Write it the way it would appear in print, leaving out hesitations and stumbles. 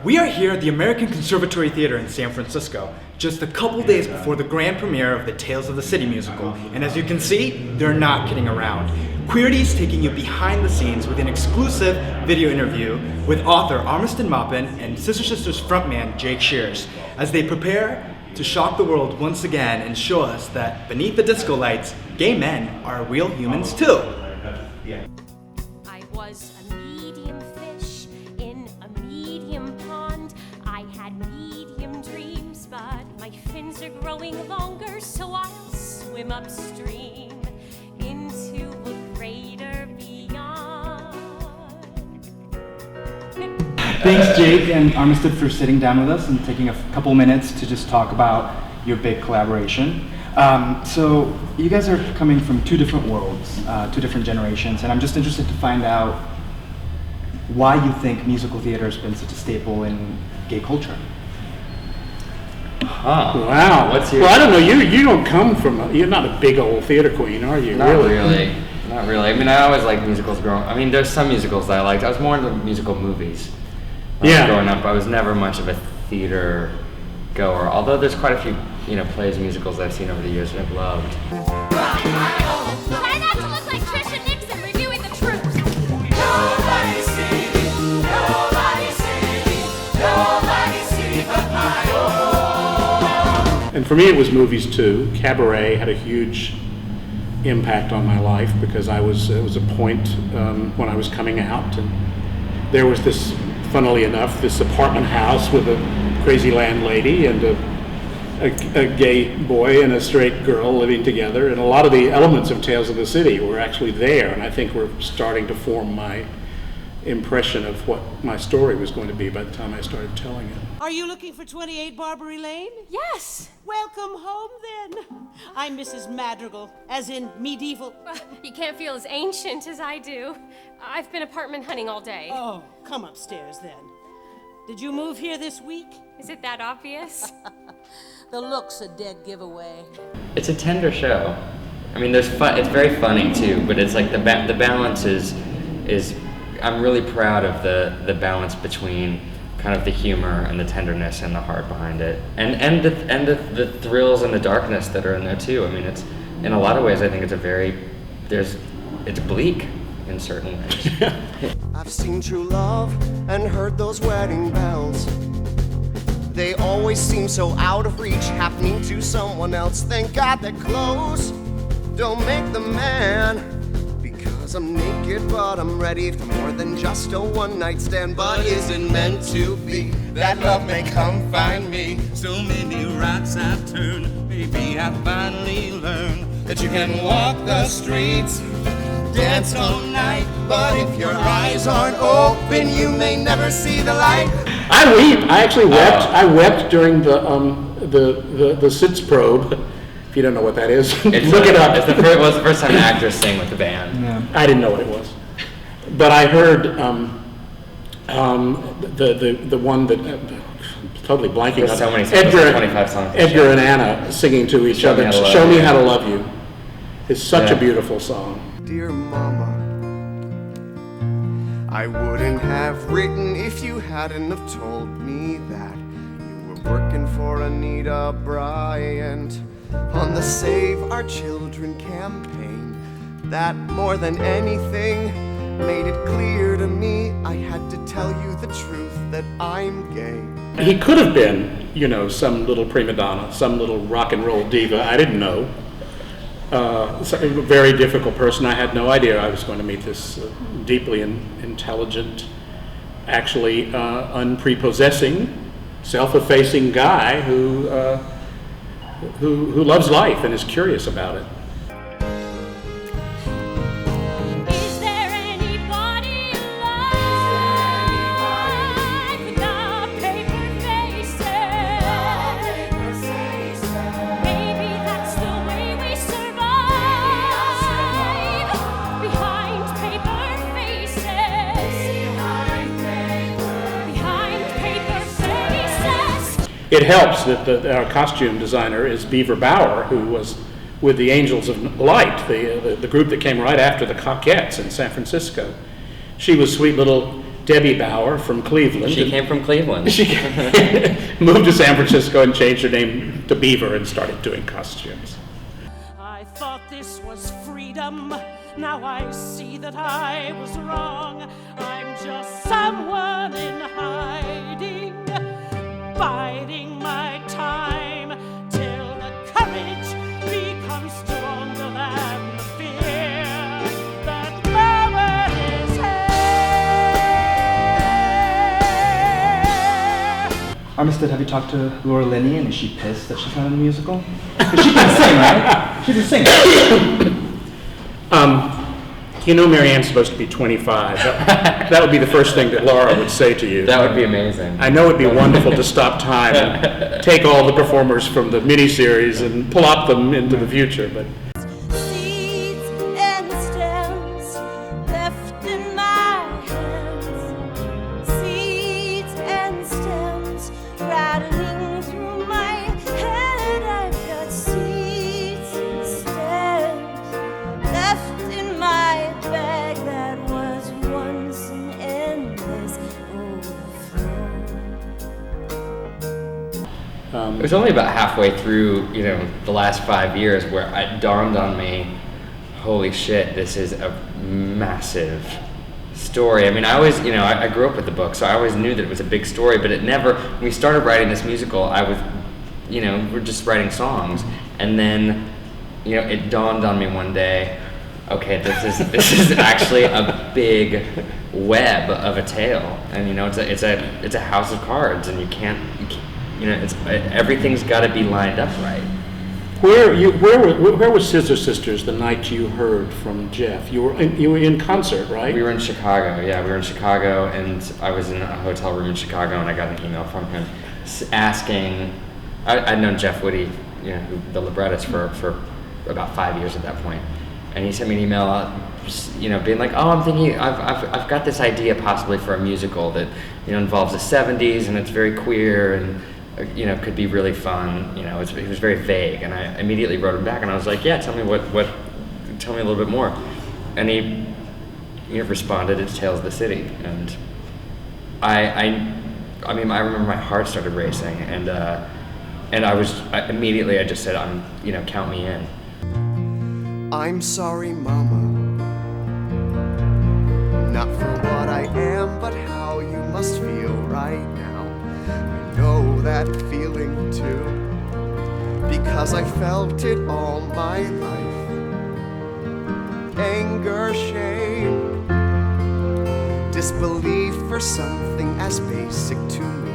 We are here at the American Conservatory Theater in San Francisco, just a couple days before the grand premiere of the Tales of the City musical, and as you can see, they're not kidding around. Queerity's taking you behind the scenes with an exclusive video interview with author Armistead Maupin and Sister Sisters frontman Jake Shears, as they prepare to shock the world once again and show us that beneath the disco lights, gay men are real humans too. I was a medium fish in a medium pond. I had medium dreams, but my fins are growing longer, so I'll swim upstream into a greater beyond. Thanks, Jake and Armistead, for sitting down with us and taking a couple minutes to just talk about your big collaboration. So you guys are coming from two different worlds, two different generations, and I'm just interested to find out why you think musical theater has been such a staple in gay culture. Wow. Well, I don't know. You don't come from. You're not a big old theater queen, are you? Not really. Not really. I mean, I always liked musicals growing. I mean, there's some musicals that I liked. I was more into musical movies. Growing up, I was never much of a theater goer. Although there's quite a few, plays, musicals I've seen over the years that I've loved. Try not to look like Trisha Nixon reviewing the troops. Nobody singing but my own. And for me, it was movies too. Cabaret had a huge impact on my life because it was a point when I was coming out, and there was this, funnily enough, this apartment house with a crazy landlady and a gay boy and a straight girl living together, and a lot of the elements of Tales of the City were actually there, and I think we're starting to form my impression of what my story was going to be by the time I started telling it. Are you looking for 28 Barbary Lane? Yes. Welcome home, then. I'm Mrs. Madrigal, as in medieval. You can't feel as ancient as I do. I've been apartment hunting all day. Oh, come upstairs, then. Did you move here this week? Is it that obvious? The look's a dead giveaway. It's a tender show. I mean, there's fun. It's very funny too, but it's like the balance is. I'm really proud of the balance between kind of the humor and the tenderness and the heart behind it, and the thrills and the darkness that are in there too. I mean, it's in a lot of ways. I think it's it's bleak in certain ways. I've seen true love and heard those wedding bells. They always seem so out of reach, happening to someone else. Thank God they're close. Don't make the man. Because I'm naked, but I'm ready for more than just a one-night stand. But isn't meant to be that love may come find me. So many rocks I've turned, maybe I finally learned that you can walk the streets, Dance all night, but if your eyes aren't open, you may never see the light. I weep. I actually wept. I wept during the Sitz probe. If you don't know what that is, look it up. It was the first time actors sing with the band. Yeah. I didn't know what it was, but I heard the one that totally blanking There's on. so many songs, 25 songs. Edgar and Anna singing to each other. Show me how to love you. It's such a beautiful song. Dear Mama, I wouldn't have written if you hadn't have told me that you were working for Anita Bryant on the Save Our Children campaign. That more than anything made it clear to me I had to tell you the truth that I'm gay. He could have been, some little prima donna, some little rock and roll diva. I didn't know. A very difficult person. I had no idea I was going to meet this deeply intelligent, actually unprepossessing, self-effacing guy who loves life and is curious about it. Is there anybody alive without paper faces? Maybe that's the way we survive behind paper faces. Behind paper faces. It helps that our costume designer is Beaver Bauer, who was with the Angels of Light, the group that came right after the Cockettes in San Francisco. She was sweet little Debbie Bauer from Cleveland. She came from Cleveland. She moved to San Francisco and changed her name to Beaver and started doing costumes. I thought this was freedom. Now I see that I was wrong. I'm just someone in hiding, biding my time till the courage becomes stronger than the fear. That moment is here. Armistead, have you talked to Laura Linney, and is she pissed that she's not in the musical? 'Cause she can sing, right? She's a singer. You know Marianne's supposed to be 25. That would be the first thing that Laura would say to you. That would be amazing. I know it'd be wonderful to stop time and take all the performers from the miniseries and plop them into the future, but Seeds and stems left in my hands. Seeds and stems rattling through my head. I've got seeds and stems left in my bag that was once an endless overflow. It was only about halfway through, the last 5 years where it dawned on me, holy shit, this is a massive story. I mean, I always, I grew up with the book, so I always knew that it was a big story, but it never, when we started writing this musical, I was, we're just writing songs, and then, it dawned on me one day, okay, this is actually a big web of a tale, and it's a house of cards, and you can't everything's got to be lined up right. Where was Scissor Sisters the night you heard from Jeff? You were in concert, right? We were in Chicago. Yeah, we were in Chicago, and I was in a hotel room in Chicago, and I got an email from him asking. I'd known Jeff Woody, the librettist for about 5 years at that point, and he sent me an email, being like, "Oh, I'm thinking I've got this idea possibly for a musical that involves the '70s, and it's very queer and." Could be really fun. He was very vague, and I immediately wrote him back, and I was like, "Yeah, tell me tell me a little bit more." And he, responded, "It's Tales of the City," and I remember my heart started racing, and I immediately just said, count me in." I'm sorry, Mama, not for what I am, but how you must feel right now. I know that feeling too, because I felt it all my life. Anger, shame, disbelief for something as basic to me